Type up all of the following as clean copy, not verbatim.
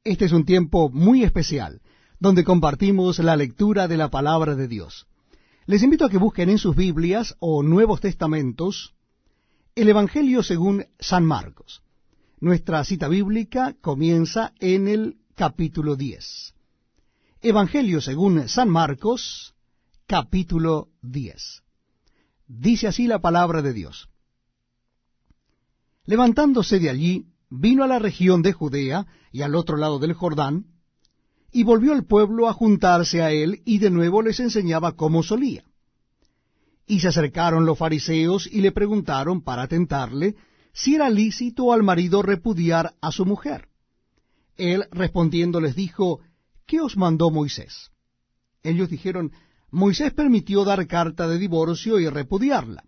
Este es un tiempo muy especial, donde compartimos la lectura de la palabra de Dios. Les invito a que busquen en sus Biblias o Nuevos Testamentos el Evangelio según San Marcos. Nuestra cita bíblica comienza en el capítulo 10. Evangelio según San Marcos, capítulo 10. Dice así la palabra de Dios. Levantándose de allí, vino a la región de Judea y al otro lado del Jordán, y volvió el pueblo a juntarse a él, y de nuevo les enseñaba como solía. Y se acercaron los fariseos y le preguntaron para tentarle si era lícito al marido repudiar a su mujer. Él respondiendo les dijo, ¿qué os mandó Moisés? Ellos dijeron, Moisés permitió dar carta de divorcio y repudiarla.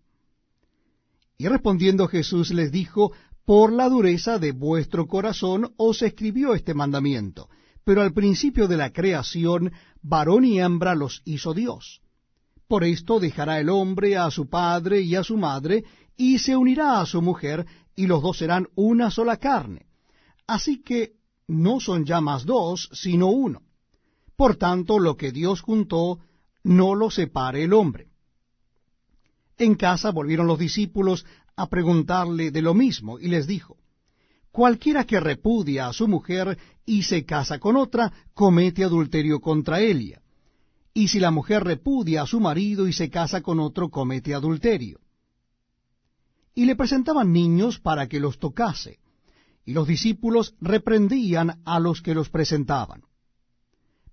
Y respondiendo Jesús les dijo, por la dureza de vuestro corazón os escribió este mandamiento, pero al principio de la creación, varón y hembra los hizo Dios. Por esto dejará el hombre a su padre y a su madre, y se unirá a su mujer, y los dos serán una sola carne. Así que no son ya más dos, sino uno. Por tanto, lo que Dios juntó, no lo separe el hombre. En casa volvieron los discípulos a preguntarle de lo mismo, y les dijo, cualquiera que repudia a su mujer y se casa con otra, comete adulterio contra ella. Y si la mujer repudia a su marido y se casa con otro, comete adulterio. Y le presentaban niños para que los tocase, y los discípulos reprendían a los que los presentaban.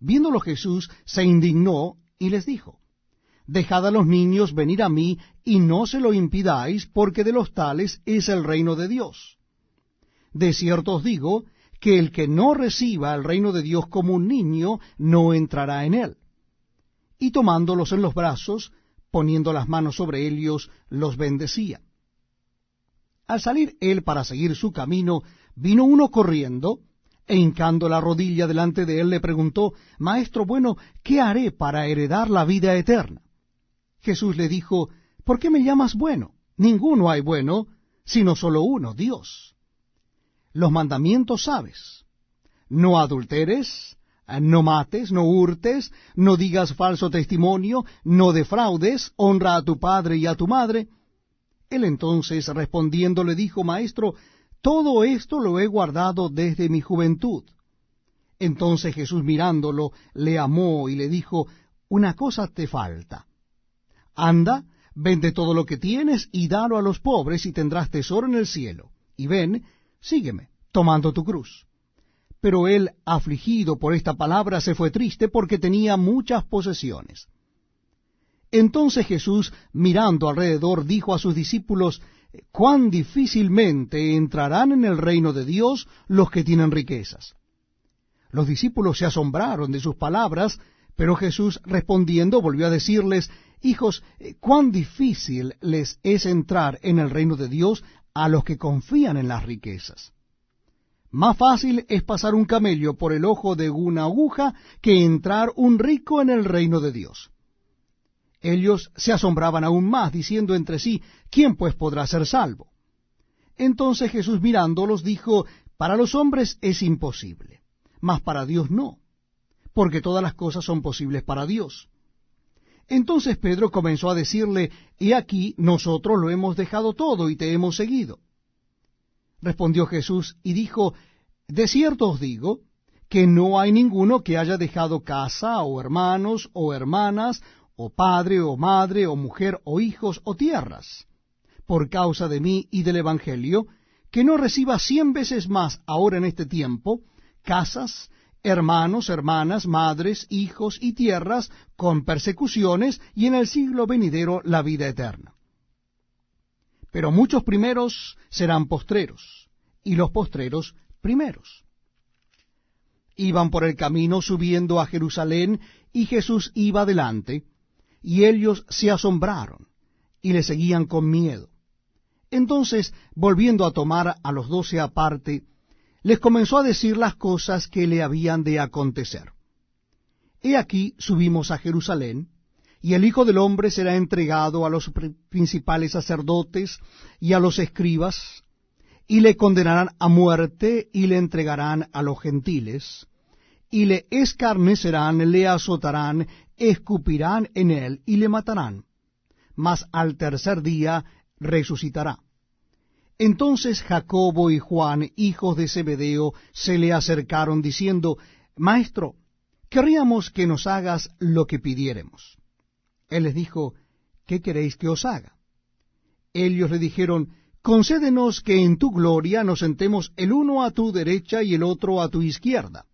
Viéndolo Jesús, se indignó y les dijo, dejad a los niños venir a mí, y no se lo impidáis, porque de los tales es el reino de Dios. De cierto os digo, que el que no reciba el reino de Dios como un niño, no entrará en él. Y tomándolos en los brazos, poniendo las manos sobre ellos, los bendecía. Al salir él para seguir su camino, vino uno corriendo, e hincando la rodilla delante de él, le preguntó, Maestro bueno, ¿qué haré para heredar la vida eterna? Jesús le dijo, ¿por qué me llamas bueno? Ninguno hay bueno, sino solo uno, Dios. Los mandamientos sabes. No adulteres, no mates, no hurtes, no digas falso testimonio, no defraudes, honra a tu padre y a tu madre. Él entonces respondiendo le dijo, Maestro, todo esto lo he guardado desde mi juventud. Entonces Jesús mirándolo, le amó y le dijo, una cosa te falta. Anda, vende todo lo que tienes y dalo a los pobres y tendrás tesoro en el cielo. Y ven, sígueme, tomando tu cruz. Pero él, afligido por esta palabra, se fue triste porque tenía muchas posesiones. Entonces Jesús, mirando alrededor, dijo a sus discípulos, cuán difícilmente entrarán en el reino de Dios los que tienen riquezas. Los discípulos se asombraron de sus palabras, pero Jesús respondiendo volvió a decirles, hijos, cuán difícil les es entrar en el reino de Dios a los que confían en las riquezas. Más fácil es pasar un camello por el ojo de una aguja que entrar un rico en el reino de Dios. Ellos se asombraban aún más, diciendo entre sí, ¿quién pues podrá ser salvo? Entonces Jesús mirándolos dijo, para los hombres es imposible, mas para Dios no, porque todas las cosas son posibles para Dios. Entonces Pedro comenzó a decirle, he aquí, nosotros lo hemos dejado todo y te hemos seguido. Respondió Jesús y dijo, de cierto os digo, que no hay ninguno que haya dejado casa, o hermanos, o hermanas, o padre, o madre, o mujer, o hijos, o tierras, por causa de mí y del Evangelio, que no reciba 100 veces más ahora en este tiempo, casas, hermanos, hermanas, madres, hijos y tierras, con persecuciones, y en el siglo venidero la vida eterna. Pero muchos primeros serán postreros, y los postreros primeros. Iban por el camino subiendo a Jerusalén, y Jesús iba delante, y ellos se asombraron, y le seguían con miedo. Entonces, volviendo a tomar a los 12 aparte, les comenzó a decir las cosas que le habían de acontecer. He aquí subimos a Jerusalén, y el Hijo del Hombre será entregado a los principales sacerdotes y a los escribas, y le condenarán a muerte, y le entregarán a los gentiles, y le escarnecerán, le azotarán, escupirán en él, y le matarán. Mas al tercer día resucitará. Entonces Jacobo y Juan, hijos de Zebedeo, se le acercaron, diciendo, Maestro, querríamos que nos hagas lo que pidiéremos. Él les dijo, ¿qué queréis que os haga? Ellos le dijeron, concédenos que en tu gloria nos sentemos el uno a tu derecha y el otro a tu izquierda.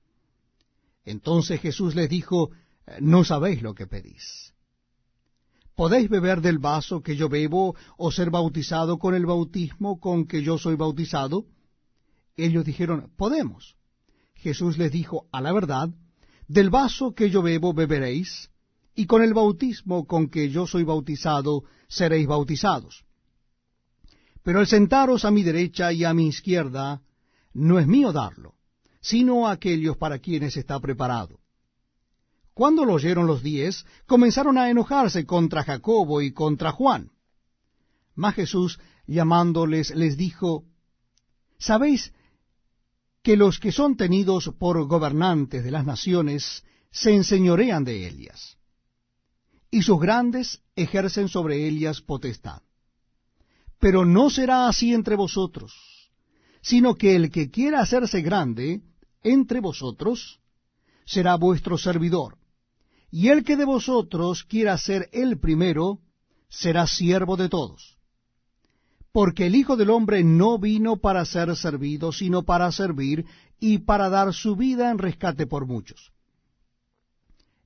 Entonces Jesús les dijo, no sabéis lo que pedís. ¿Podéis beber del vaso que yo bebo, o ser bautizado con el bautismo con que yo soy bautizado? Ellos dijeron, podemos. Jesús les dijo, a la verdad, del vaso que yo bebo beberéis, y con el bautismo con que yo soy bautizado seréis bautizados. Pero el sentaros a mi derecha y a mi izquierda no es mío darlo, sino a aquellos para quienes está preparado. Cuando lo oyeron los 10, comenzaron a enojarse contra Jacobo y contra Juan. Mas Jesús, llamándoles, les dijo, ¿sabéis que los que son tenidos por gobernantes de las naciones se enseñorean de ellas, y sus grandes ejercen sobre ellas potestad? Pero no será así entre vosotros, sino que el que quiera hacerse grande entre vosotros será vuestro servidor, y el que de vosotros quiera ser el primero será siervo de todos. Porque el Hijo del Hombre no vino para ser servido, sino para servir y para dar su vida en rescate por muchos.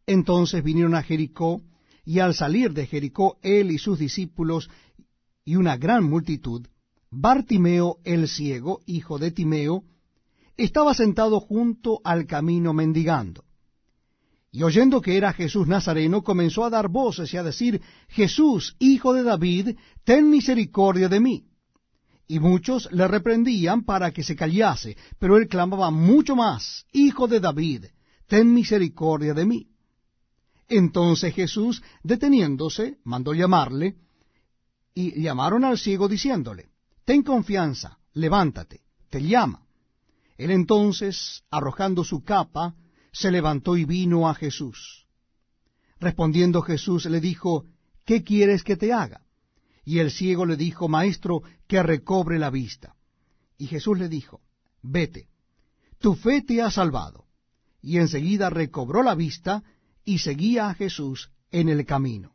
Entonces vinieron a Jericó, y al salir de Jericó él y sus discípulos y una gran multitud, Bartimeo el ciego, hijo de Timeo, estaba sentado junto al camino mendigando. Y oyendo que era Jesús Nazareno, comenzó a dar voces y a decir, Jesús, hijo de David, ten misericordia de mí. Y muchos le reprendían para que se callase, pero él clamaba mucho más, Hijo de David, ten misericordia de mí. Entonces Jesús, deteniéndose, mandó llamarle, y llamaron al ciego diciéndole, ten confianza, levántate, te llama. Él entonces, arrojando su capa, se levantó y vino a Jesús. Respondiendo Jesús le dijo, ¿qué quieres que te haga? Y el ciego le dijo, Maestro, que recobre la vista. Y Jesús le dijo, vete, tu fe te ha salvado. Y enseguida recobró la vista y seguía a Jesús en el camino.